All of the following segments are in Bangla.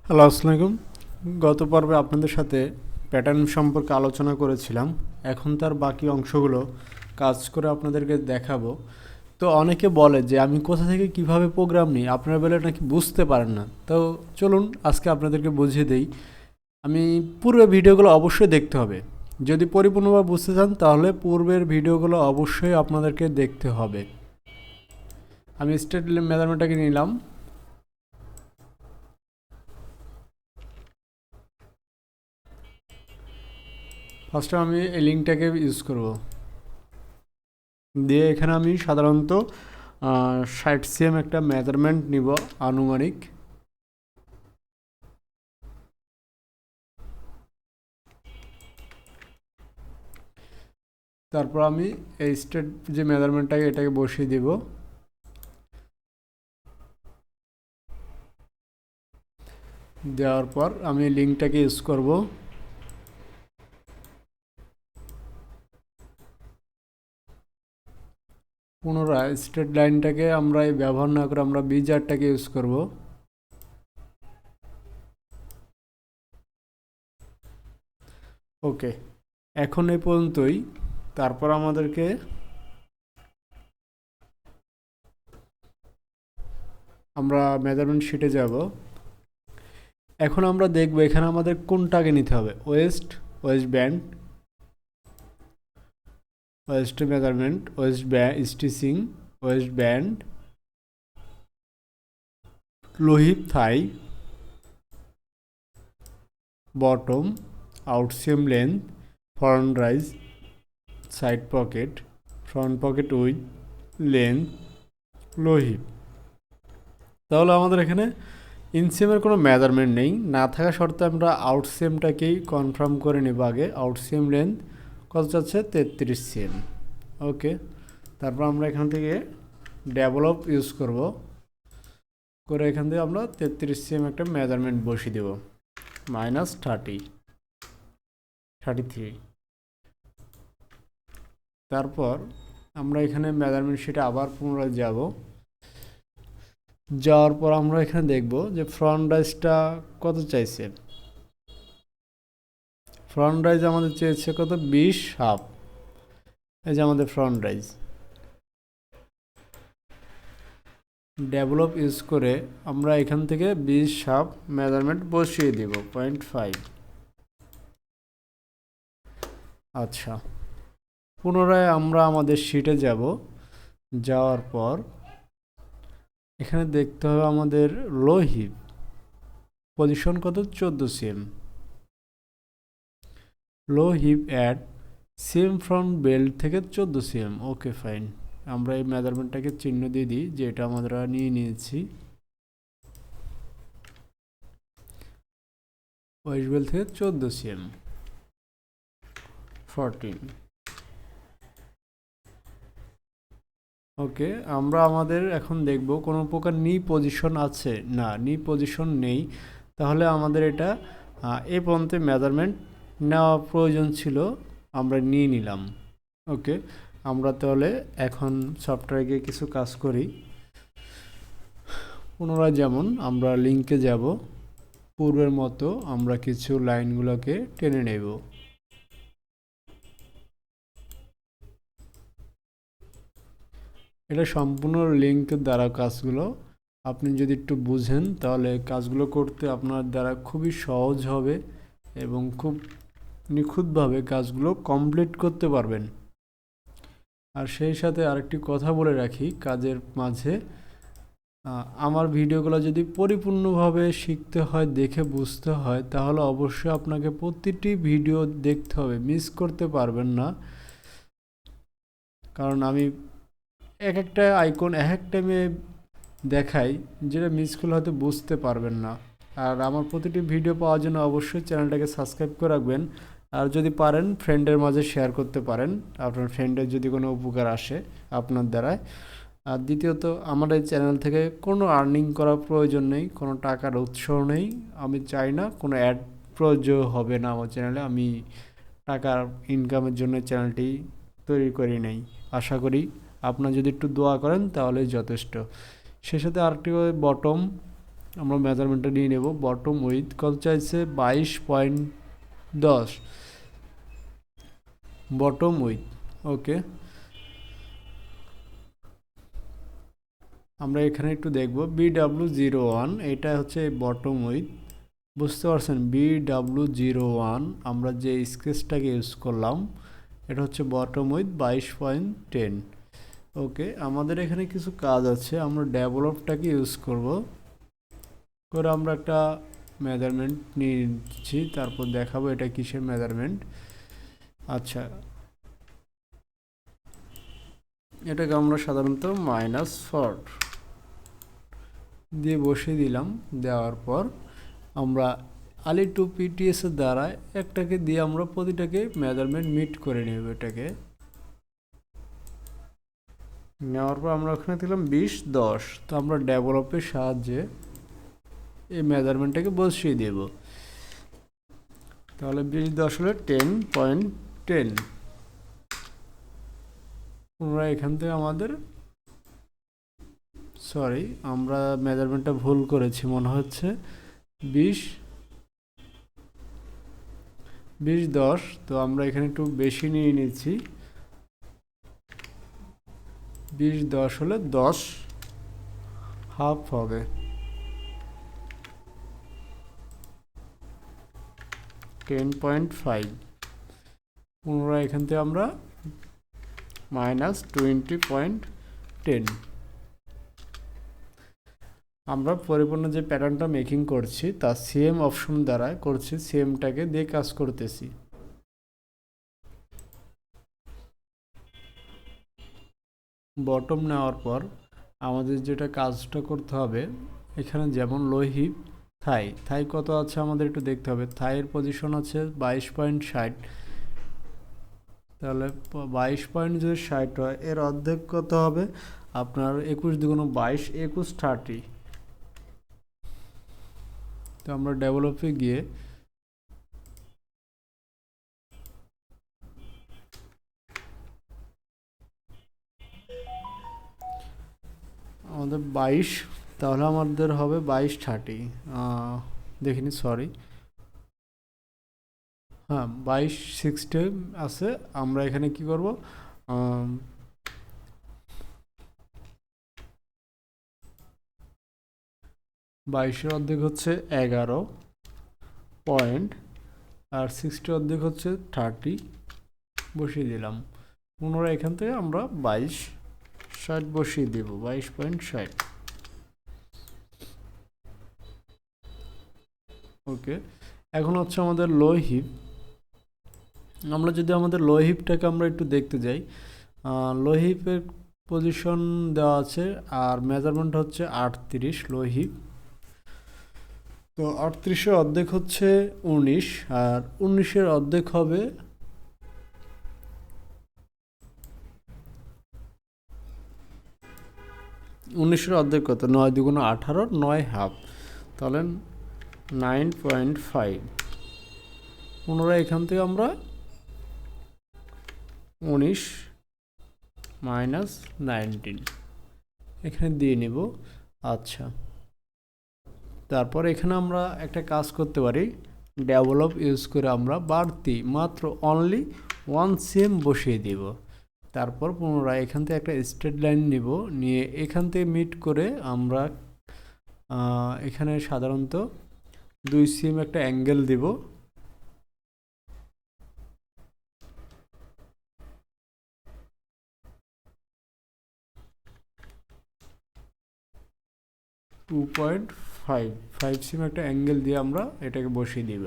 হ্যালো, আসসালামু আলাইকুম। গত পর্বে আপনাদের সাথে প্যাটার্ন সম্পর্কে আলোচনা করেছিলাম। এখন তার বাকি অংশগুলো কাজ করে আপনাদেরকে দেখাবো। তো অনেকে বলে যে আমি কোথা থেকে কিভাবে প্রোগ্রাম নিই, আপনারা বলে নাকি বুঝতে পারেন না। তো চলুন আজকে আপনাদেরকে বুঝিয়ে দেই। আমি পূর্বের ভিডিওগুলো অবশ্যই দেখতে হবে। যদি পরিপূর্ণভাবে বুঝতে চান তাহলে পূর্বের ভিডিওগুলো অবশ্যই আপনাদেরকে দেখতে হবে। আমি স্টেট মেজারমেন্টটাকে নিলাম। ফার্স্টে আমি এই লিঙ্কটাকে ইউজ করব, দিয়ে এখানে আমি সাধারণত 60 cm একটা মেজারমেন্ট নিব আনুমানিক। তারপর আমি এই স্টেট যে মেজারমেন্টটাকে এটাকে বসিয়ে দিব। দেওয়ার পর আমি লিঙ্কটাকে ইউজ করব। পুনরায় স্ট্রেট লাইনটাকে আমরা ব্যবহার না করে আমরা বিজারটাকে ইউজ করব। ওকে, এখন এই পর্যন্তই। তারপর আমাদেরকে আমরা মেজারমেন্ট শিটে যাব। এখন আমরা দেখব এখানে আমাদের কোনটাকে নিতে হবে। Waist band, waist measurement, waist stitching, waist band, low hip thigh, bottom, outseam length, front rise, side pocket, front pocket with, length, low hip. তাহলে আমাদের এখানে ইনসিএমের কোনো মেজারমেন্ট নেই, না থাকা সত্ত্বে আমরা আউটসিমটাকেই কনফার্ম করে নেব আগে। আউটসিম লেন্থ কত যাচ্ছে? 33 cm। ওকে, তারপর আমরা এখান থেকে ডেভেলপ ইউজ করব, করে এখান থেকে আমরা 33 cm একটা মেজারমেন্ট বসিয়ে দেব। -33। তারপর আমরা এখানে মেজারমেন্ট শিটে আবার পুনরায় যাব। যাওয়ার পর আমরা এখানে দেখব যে ফ্রন্ট রাইজটা কত চাইছে। ফ্রন্ট রাইজ আমাদের চেয়েছে কত? 20.5। এই যে আমাদের ফ্রন্ট রাইজ। ডেভেলপ ইউজ করে আমরা এখান থেকে 20.5 মেজারমেন্ট বসিয়ে দিব, 0.5। আচ্ছা, পুনরায় আমরা আমাদের শিটে যাব। যাওয়ার পর এখানে দেখতে হবে আমাদের লো হিপ পজিশন কত? 14 cm। Low hip at same front belt থেকে 14 cm। ওকে, ফাইন। আমরা এই মেজারমেন্টটাকে চিহ্ন দিয়ে দিই যে এটা আমরা নিয়ে নিয়েছি। ওয়েস্ট বেল্ট থেকে 14 cm, 14। ওকে, আমরা আমাদের এখন দেখব কোনো প্রকার নি পজিশন আছে না, নি পজিশন নেই। তাহলে আমাদের এটা এ পর্যন্ত মেজারমেন্ট নেওয়া প্রয়োজন ছিল, আমরা নিয়ে নিলাম। ওকে, আমরা তাহলে এখন সফটওয়্যারে গিয়ে কিছু কাজ করি। পুনরায় যেমন আমরা লিঙ্কে যাব, পূর্বের মতো আমরা কিছু লাইনগুলোকে টেনে নেব। এটা সম্পূর্ণ লিঙ্ক দ্বারা কাজগুলো আপনি যদি একটু বুঝেন তাহলে কাজগুলো করতে আপনার দ্বারা খুবই সহজ হবে এবং খুব নিখুঁতভাবে কাজগুলো কমপ্লিট করতে পারবেন। আর সেই সাথে আরেকটি কথা বলে রাখি কাজের মাঝে, আমার ভিডিওগুলো যদি পরিপূর্ণভাবে শিখতে হয়, দেখে বুঝতে হয়, তাহলে অবশ্যই আপনাকে প্রতিটি ভিডিও দেখতে হবে, মিস করতে পারবেন না। কারণ আমি এক একটা আইকন এক এক টাইমে দেখাই, যেটা মিস করলে হয়তো বুঝতে পারবেন না। আর আমার প্রতিটি ভিডিও পাওয়ার জন্য অবশ্যই চ্যানেলটাকে সাবস্ক্রাইব করে রাখবেন। আর যদি পারেন ফ্রেন্ডের মাঝে শেয়ার করতে পারেন, আপনার ফ্রেন্ডের যদি কোনো উপকার আসে আপনার দ্বারায়। আর দ্বিতীয়ত, আমার এই চ্যানেল থেকে কোনো আর্নিং করার প্রয়োজন নেই, কোনো টাকার উৎস নেই। আমি চাই না কোনো অ্যাড প্রয়োজন হবে না আমার চ্যানেলে। আমি টাকার ইনকামের জন্য চ্যানেলটি তৈরি করি নাই। আশা করি আপনারা যদি একটু দোয়া করেন তাহলেই যথেষ্ট। সে সাথে আরেকটি বটম আমরা মেজারমেন্টটা নিয়ে নেব। বটম উইথ কত চাইছে 22.10 বটম উইথ। ওকে, আমরা এখানে একটু দেখব BW01 এটা হচ্ছে বটম উইথ, বুঝতে পারছেন। BW01 আমরা যে স্কেচটাকে ইউজ করলাম এটা হচ্ছে বটম উইথ 22.10। ওকে, আমাদের এখানে কিছু কাজ আছে, আমরা ডেভেলপটাকে ইউজ করব, করে আমরা একটা মেজারমেন্ট নিয়ে নিচ্ছি, তারপর দেখাবো এটা কিসের মেজারমেন্ট। আচ্ছা, এটাকে আমরা সাধারণত -4 দিয়ে বসিয়ে দিলাম। দেওয়ার পর আমরা আলি টু পিটিএস এর দ্বারা একটাকে দিয়ে আমরা প্রতিটাকে মেজারমেন্ট মিট করে নেব। এটাকে নেওয়ার পর আমরা ওখানে দিলাম 20-10। তো আমরা ডেভেলপের সাহায্যে এই মেজারমেন্টটাকে বসিয়ে দেব। তাহলে 20-10 হলে 10.10। আমরা এখান থেকে আমাদের আমরা মেজারমেন্টটা ভুল করেছি মনে হচ্ছে। 20-10, তো আমরা এখানে একটু বেশি নিয়ে নিচ্ছি। 20-10 হলে 10 হাফ হবে। 10.5। পুনরায় এখান থেকে আমরা -20.10। আমরা পরিপূর্ণ যে প্যাটার্নটা মেকিং করছি তা সিএম অপশন দ্বারা করছি, সিএমটাকে দিয়ে কাজ করতেছি। বটম নেওয়ার পর আমাদের যেটা কাজটা করতে হবে, এখানে যেমন লো হিপ থাই কত আছে আমাদের একটু দেখতে হবে। থাইয়ের পজিশন আছে 22.60। তাহলে 22 যদি 60 হয়, এর অর্ধেক কত হবে আপনার 21×2 = 22, 21 30। তো আমরা ডেভেলপে গিয়ে আমাদের 22, তাহলে আমাদের হবে 22-30। দেখিনি, সরি, হ্যাঁ 22-60 আছে। আমরা এখানে কি করব, 22-এর অর্ধেক হচ্ছে 11 পয়েন্ট, আর 60 অর্ধেক হচ্ছে 30 বসিয়ে দিলাম। পুনরায় এখান থেকে আমরা 22-60 বসিয়ে দেব, 22.60। ওকে, এখন হচ্ছে আমাদের লো হিপ। আমরা যদি আমাদের লো হিপটাকে আমরা একটু দেখতে যাই, লো হিপের পজিশন দেওয়া আছে আর মেজারমেন্ট হচ্ছে 38 লো হিপ। তো 38-এর অর্ধেক হচ্ছে 19, আর 19-এর অর্ধেক হবে 19-এর অর্ধেক কত, 9×2 = 18, 9 হাফ, তাহলে 9.5। পুনরায় এখান থেকে আমরা 19 - 19 এখানে দিয়ে নিব। আচ্ছা, তারপর এখানে আমরা একটা কাজ করতে পারি, ডেভেলপ ইউজ করে আমরা বাড়তি মাত্র অনলি 1 cm বসিয়ে দিব। তারপর পুনরায় এখান থেকে একটা স্ট্রেট লাইন নিব, নিয়ে এখান থেকে মিট করে আমরা এখানে সাধারণত 2 cm একটা অ্যাঙ্গেল দিব। 2.5 cm একটা অ্যাঙ্গেল দিয়ে আমরা এটাকে বসিয়ে দিব।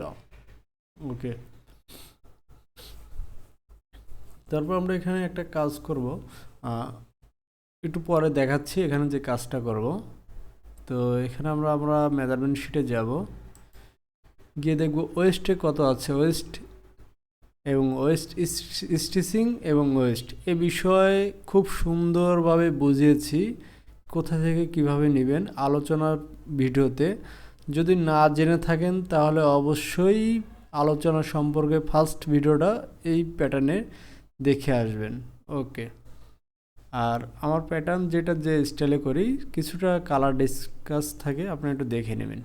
ওকে, তারপর আমরা এখানে একটা কাজ করব, একটু পরে দেখাচ্ছি এখানে যে কাজটা করব। তো এখানে আমরা মেজারমেন্ট শিটে যাব, গিয়ে দেখব ওয়েস্টে কত আছে, ওয়েস্ট এবং ওয়েস্ট স্টিচিং এবং ওয়েস্ট এ বিষয়ে খুব সুন্দরভাবে বুঝিয়েছি, কোথা থেকে কিভাবে নেবেন আলোচনার ভিডিওতে। যদি না জেনে থাকেন তাহলে অবশ্যই আলোচনা সম্পর্কে ফার্স্ট ভিডিওটা এই প্যাটার্নে দেখে আসবেন। ওকে। আর আমার প্যাটার্ন যেটা যে স্টাইলে করি কিছুটা কালার ডিসকাস থাকে, আপনি একটু দেখে নেবেন।